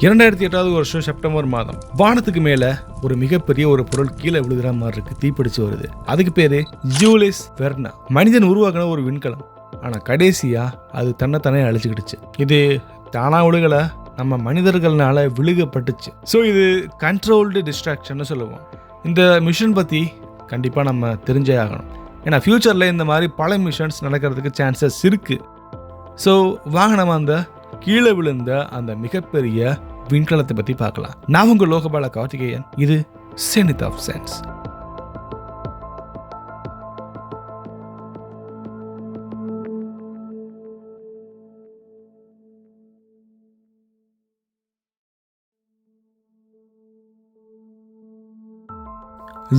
2008 வருஷம் செப்டம்பர் மாதம் வானத்துக்கு மேல ஒரு மிகப்பெரிய ஒரு பொருள் கீழே விழுகிற மாதிரி இருக்கு, தீப்பிடிச்சு வருது. அதுக்கு பேரு ஜூலியஸ் வெர்னா. மனிதன் உருவாக்கின ஒரு விண்கலம். ஆனா கடைசியா அது தன்னைத்தானே அழிச்சுக்கிடுச்சு. இது தானா விழுகல, நம்ம மனிதர்களால விழுகப்பட்டுச்சு. ஸோ இது கண்ட்ரோல்டு டிஸ்ட்ராக்ஷன் சொல்லுவோம். இந்த மிஷன் பத்தி கண்டிப்பா நம்ம தெரிஞ்சே ஆகணும். ஏன்னா ஃபியூச்சர்ல இந்த மாதிரி பல மிஷன்ஸ் நடக்கிறதுக்கு சான்சஸ் இருக்கு. ஸோ வாகனம் அந்த கீழே விழுந்த அந்த மிகப்பெரிய விண்கலத்தை பத்தி பார்க்கலாம். நான் உங்க லோகபால கார்த்திகேயன். இது செனித் ஆஃப் சென்ஸ்.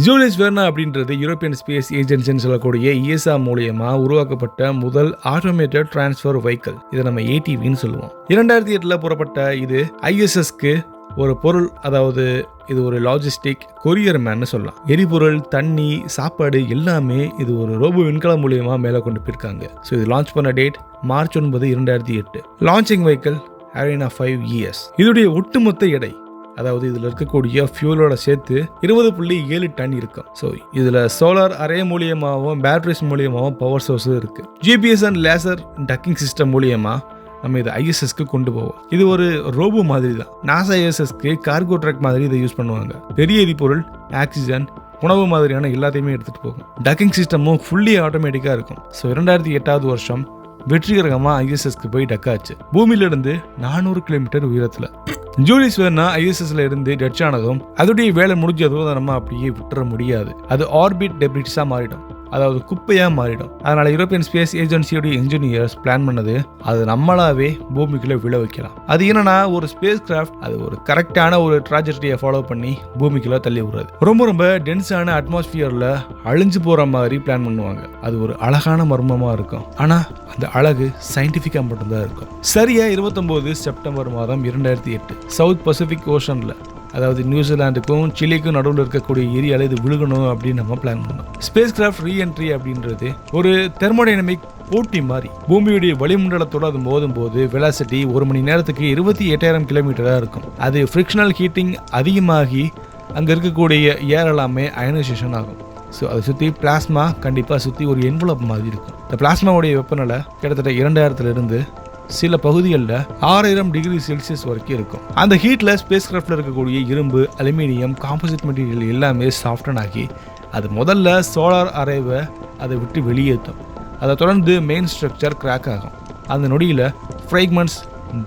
ஜூலியஸ் வெர்னா அப்படின்றது யூரோப்பியன் ஸ்பேஸ் ஏஜென்சின்னு சொல்லக்கூடிய ESA மூலியமா உருவாக்கப்பட்ட முதல் ஆட்டோமேட்டட் டிரான்ஸ்ஃபர் வெஹிக்கிள். இதை நம்ம ATVன்னு சொல்லுவோம். 2008 புறப்பட்ட இது ISSக்கு ஒரு பொருள், அதாவது இது ஒரு லாஜிஸ்டிக் கொரியர் மேன்னு சொல்லலாம். எரிபொருள், தண்ணி, சாப்பாடு எல்லாமே இது ஒரு ரோபோ விண்கலம் மூலியமா மேலே கொண்டு போயிருக்காங்க. ஸோ இது லான்ச் பண்ண date March 9, 2008. Launching vehicle Ariane 5ES. இதோடைய ஒட்டுமொத்த எடை, அதாவது இதில் இருக்கக்கூடிய ஃபியூலோட சேர்த்து 20.7 டன் இருக்கும். ஸோ இதில் சோலார் அரே மூலியமாகவும் பேட்டரிஸ் மூலியமாகவும் பவர் சோர்ஸும் இருக்குது. GPS and laser tucking system மூலியமாக நம்ம இதை ISSக்கு கொண்டு போவோம். இது ஒரு ரோபோ மாதிரி தான். NASA ISSக்கு கார்கோ ட்ரக் மாதிரி இதை யூஸ் பண்ணுவாங்க. பெரிய எரிபொருள், ஆக்சிஜன், உணவு மாதிரியான எல்லாத்தையுமே எடுத்துகிட்டு போகும். டக்கிங் சிஸ்டமும் ஃபுல்லி ஆட்டோமேட்டிக்காக இருக்கும். ஸோ 2008 வருஷம் வெற்றிகரமாக ISSக்கு போய் டக்காச்சு. பூமியிலிருந்து 400 கிலோமீட்டர் உயரத்தில். ஜூலியஸ் வெர்னா ISSல இருந்து டச் ஆனதும் அதோடைய வேலை முடிஞ்சதும் அதை நம்ம அப்படியே விட்டுற முடியாது. அது ஆர்பிட் டெப்ரிஸா மாறிடும், அதாவது குப்பையா மாறிடும். அதனால யூரோப்பியன் ஸ்பேஸ் ஏஜென்சியோட இன்ஜினியர்ஸ் பிளான் பண்ணது அது நம்மளாவே பூமிக்குள்ள விழ வைக்கலாம். அது என்னன்னா, ஒரு ஸ்பேஸ் கிராஃப்ட் அது ஒரு கரெக்டான ஒரு ட்ராஜெக்டரியை ஃபாலோ பண்ணி பூமிக்குள்ள தள்ளி விடுறது. ரொம்ப டென்ஸான அட்மாஸ்பியர்ல அழிஞ்சு போற மாதிரி பிளான் பண்ணுவாங்க. அது ஒரு அழகான மர்மமா இருக்கும். ஆனா அந்த அழகு சயின்டிஃபிக்கா மட்டும்தான் இருக்கும். சரியா 29 செப்டம்பர் மாதம் 2008 சவுத் பசிபிக் ஓஷன்ல, அதாவது நியூசிலாந்துக்கும் சிலிக்கும் நடுவில் இருக்கக்கூடிய ஏரியாவில் இது விழுகணும் அப்படின்னு நம்ம பிளான் பண்ணோம். ஸ்பேஸ் கிராஃப்ட் ரீஎன்ட்ரி அப்படின்றது ஒரு தெர்மோடைனமிக் போட்டி மாதிரி. பூமியுடைய வளிமண்டலத்தோடு அது மோதும் போது வெலாசிட்டி 1 மணி நேரத்துக்கு 28,000 கிலோமீட்டராக இருக்கும். அது ஃப்ரிக்ஷனல் ஹீட்டிங் அதிகமாகி அங்கே இருக்கக்கூடிய ஏர் எல்லாமே அயனைசேஷன் ஆகும். ஸோ அதை சுற்றி பிளாஸ்மா கண்டிப்பாக சுற்றி ஒரு என்வலப் மாதிரி இருக்கும். இந்த பிளாஸ்மாவுடைய வெப்பநிலை கிட்டத்தட்ட 2000 சில பகுதிகளில் 6000 டிகிரி செல்சியஸ் வரைக்கும் இருக்கும். அந்த ஹீட்டில் ஸ்பேஸ் கிராஃப்டில் இருக்கக்கூடிய இரும்பு, அலுமினியம், காம்போசிட் மெட்டீரியல் எல்லாமே சாஃப்டன் ஆகி அது முதல்ல சோலார் அரேவை அதை விட்டு வெளியேற்றும். அதை தொடர்ந்து மெயின் ஸ்ட்ரக்சர் கிராக் ஆகும். அந்த நொடியில் ஃப்ராக்மெண்ட்ஸ்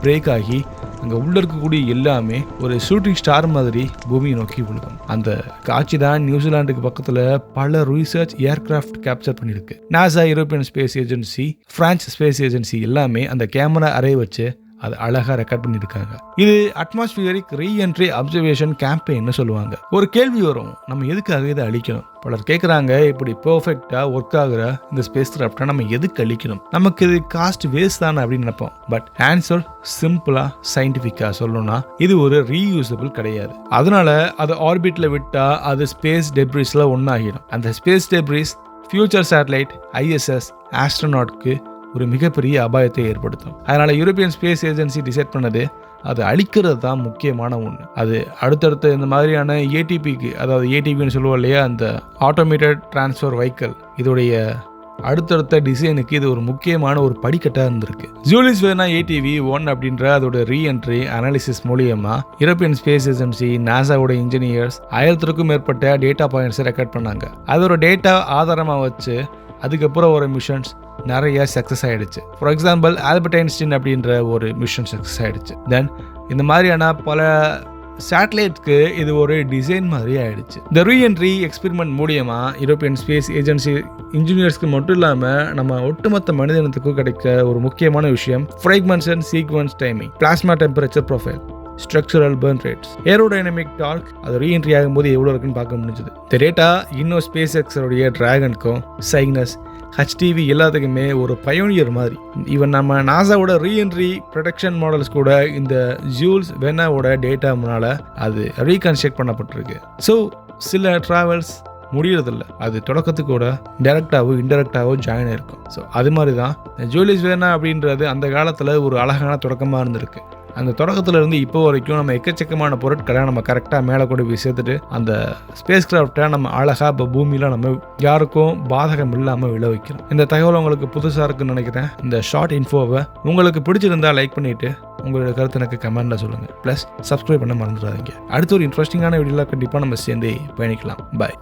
பிரேக் ஆகி அங்கே உள்ள இருக்கக்கூடிய எல்லாமே ஒரு ஷூட்டிங் ஸ்டார் மாதிரி பூமியை நோக்கி விழுகும். அந்த காட்சி தான் நியூசிலாந்துக்கு பக்கத்தில் பல ரிசர்ச் ஏர்கிராஃப்ட் கேப்சர் பண்ணியிருக்கு. NASA, European Space agency, France space agency எல்லாமே அந்த கேமரா அரே வச்சு அது அழகாக ரெக்கார்ட் பண்ணியிருக்காங்க. இது அட்மாஸ்பியரிக் ரீஎன்ட்ரி அப்சர்வேஷன் கேம்பெயின்னு சொல்லுவாங்க. ஒரு கேள்வி வரும், நம்ம எதுக்காக இதை அழிக்கணும்? பலர் கேட்குறாங்க, இப்படி பெர்ஃபெக்டாக ஒர்க் ஆகுற இந்த ஸ்பேஸ் கிராஃப்டை நம்ம எதுக்கு அழிக்கணும்? நமக்கு இது காஸ்ட் வேஸ்ட் தானே அப்படின்னு நினைப்போம். பட் ஆன்சர் சிம்பிளாக சயின்டிஃபிக்காக சொல்லணும்னா இது ஒரு ரீயூசபிள் கிடையாது. அதனால அதை ஆர்பிட்டில் விட்டால் அது ஸ்பேஸ் டெப்ரிஸில் ஒன்றாகிடும். அந்த space debris future satellite, ISS, ஆஸ்ட்ரோநாட்க்கு ஒரு மிகப்பெரிய அபாயத்தை ஏற்படுத்தும். அதனால யூரோப்பியன் ஸ்பேஸ் ஏஜென்சி டிசைட் பண்ணது அது அழிக்கிறது தான் முக்கியமான ஒன்று. அது அடுத்தடுத்த இந்த மாதிரியான ATPக்கு, அதாவது ATPன்னு சொல்லுவோம் இல்லையா, அந்த ஆட்டோமேட்டட் டிரான்ஸ்ஃபர் வெஹிக்கிள், இதோடைய அடுத்தடுத்த டிசைனுக்கு இது ஒரு முக்கியமான ஒரு படிக்கட்டாக இருந்திருக்கு. ஜூலியஸ் வெர்னா ATV-1 அப்படின்ற அதோட ரீஎன்ட்ரி அனாலிசிஸ் மூலியமா யூரோப்பியன் ஸ்பேஸ் ஏஜென்சி, நாசாவோட இன்ஜினியர்ஸ் 1000க்கும் மேற்பட்ட டேட்டா பாயிண்ட்ஸை ரெக்கார்ட் பண்ணாங்க. அதோட டேட்டா ஆதாரமாக வச்சு அதுக்கப்புறம் ஒரு மிஷன்ஸ் நிறைய சக்ஸஸ் ஆகிடுச்சு. ஃபார் எக்ஸாம்பிள் ஆல்பர்ட் ஐன்ஸ்டீன் அப்படின்ற ஒரு மிஷன் சக்ஸஸ் ஆகிடுச்சு. தென் இந்த மாதிரியான பல சேட்டலைட்க்கு இது ஒரு டிசைன் மாதிரி ஆயிடுச்சு. இந்த ரீஎன்ட்ரி எக்ஸ்பெரிமெண்ட் மூலியமா யூரோப்பியன் ஸ்பேஸ் ஏஜென்சி இன்ஜினியர்ஸ்க்கு மட்டும் இல்லாமல் நம்ம ஒட்டுமொத்த மனிதனத்துக்கும் கிடைக்க ஒரு முக்கியமான விஷயம் fragments and sequence timing, plasma temperature profile, structural burn rates, aerodynamic torque, அது ரீஎன்ட்ரி ஆகும்போது எவ்வளோ இருக்குன்னு பார்க்க முடிஞ்சது. இந்த டேட்டா இன்னும் ஸ்பேஸ் எக்ஸோடைய டிராகனுக்கும், சைக்னஸ், HTV எல்லாத்துக்குமே ஒரு பயோனியர் மாதிரி. ஈவன் நம்ம நாசாவோட ரீஎன்ட்ரி ப்ரொடக்ஷன் மாடல்ஸ் கூட இந்த ஜூல்ஸ் வெர்னாவோட டேட்டா முன்னால் அது ரீகன்ஸ்ட்ரக்ட் பண்ணப்பட்டிருக்கு. ஸோ சில ட்ராவல்ஸ் முடியறதில்ல, அது தொடக்கத்துக்கு கூட டைரக்டாவோ இன்டெரக்டாவோ ஜாயின் ஆயிருக்கும். ஸோ அது மாதிரி தான் ஜூலியஸ் வெர்னா அப்படின்றது அந்த காலத்தில் ஒரு அழகான தொடக்கமாக இருந்திருக்கு. அந்த தொடக்கத்துல இருந்து இப்போ வரைக்கும் நம்ம எக்கச்சக்கமான பொருட்களை நம்ம கரெக்டாக மேலே கொண்டு போய் சேர்த்துட்டு அந்த ஸ்பேஸ் கிராஃப்டை நம்ம அழகாக இப்போ பூமியில் நம்ம யாருக்கும் பாதகம் இல்லாமல் விழ வைக்கிறோம். இந்த தகவல் உங்களுக்கு புதுசாக இருக்குன்னு நினைக்கிறேன். இந்த ஷார்ட் இன்ஃபோவை உங்களுக்கு பிடிச்சிருந்தா லைக் பண்ணிவிட்டு உங்களோட கருத்து எனக்கு கமெண்ட்டில் சொல்லுங்கள். ப்ளஸ் சப்ஸ்கிரைப் பண்ண மறந்துடாதீங்க. அடுத்த ஒரு இன்ட்ரெஸ்டிங்கான வீடியோவில் கண்டிப்பாக நம்ம சேர்ந்து பயணிக்கலாம். பாய்.